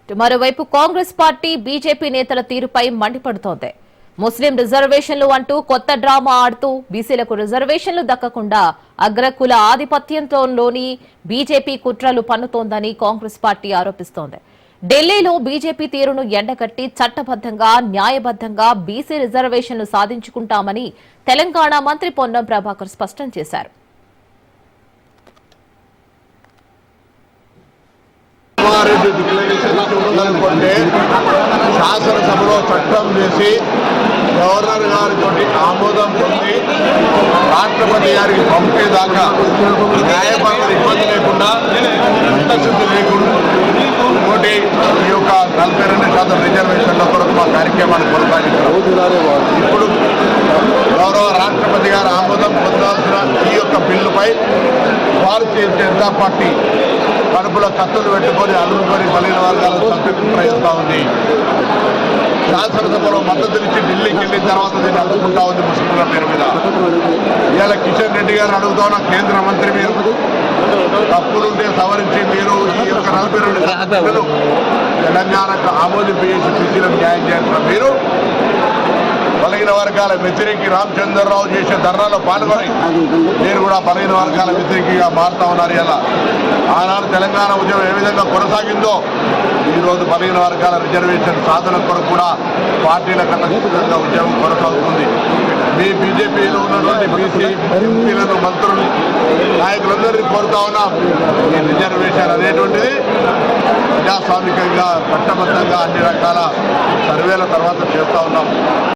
మరోవైపు Congress party BJP నేతల తీరుపై మండిపడుతోంది. ముస్లిం రిజర్వేషన్లు అంటూ కొత్త డ్రామా ఆడుతూ బీసీలకు రిజర్వేషన్లు దక్కకుండా అగ్రకుల ఆధిపత్యంలోని బీజేపీ కుట్రలు పన్నుతోందని కాంగ్రెస్ పార్టీ ఆరోపిస్తోంది. ఢిల్లీలో బీజేపీ తీరును ఎండగట్టి చట్టబద్దంగా న్యాయబద్దంగా బీసీ రిజర్వేషన్లు సాధించుకుంటామని తెలంగాణ మంత్రి పొన్నం ప్రభాకర్ స్పష్టం చేశారు. శాసనసభలో చట్టం చేసి గవర్నర్ గారితో ఆమోదం పొంది రాష్ట్రపతి గారికి పంపేదాకా న్యాయపరమైన ఇబ్బంది లేకుండా చిత్తశుద్ధి లేకుండా ఇంకోటి ఈ యొక్క 42% రిజర్వేషన్ల కొరకు మా కార్యక్రమాన్ని కొనసాగించారు. ఇప్పుడు గౌరవ రాష్ట్రపతి గారు ఆమోదం పొందాల్సిన ఈ యొక్క బిల్లుపై భారతీయ జనతా పార్టీ కడుపులో కత్తులు పెట్టుకొని అల్లుకొని బలైన వర్గాలను చంపేందుకు ప్రయత్నిస్తూ ఉంది. శాసనసభలో మద్దతునిచ్చి ఢిల్లీకి వెళ్ళిన తర్వాత దీన్ని అడ్డుకుంటా ఉంది ముస్లింల పేరు మీద. ఇవాళ కిషన్ రెడ్డి గారు అడుగుతా ఉన్న కేంద్ర మంత్రి, మీరు తప్పులుంటే సవరించి మీరు ఈ యొక్క 42 తెలంగాణకు ఆమోదింపు చేసి బీసీలకు న్యాయం చేస్తున్న మీరు బలహీన వర్గాల వ్యతిరేకి రామచంద్రరావు చేసే ధర్నాలో పాల్గొని మీరు కూడా బలహీన వర్గాల వ్యతిరేకిగా మారుతా ఉన్నారు. ఇలా ఆనాడు తెలంగాణ ఉద్యమం ఏ విధంగా కొనసాగిందో ఈరోజు బలహీన వర్గాల రిజర్వేషన్ సాధన కొరకు కూడా పార్టీల కన్నా ఉద్యమం కొనసాగుతుంది. మీ బీజేపీలో ఉన్నటువంటి బీసీ ఎంపీలను, మంత్రులు, నాయకులందరినీ కోరుతా ఉన్నాం. ఈ రిజర్వేషన్ అనేటువంటిది ప్రజాస్వామికంగా చట్టబద్ధంగా అన్ని రకాల సర్వేల తర్వాత చేస్తూ ఉన్నాం.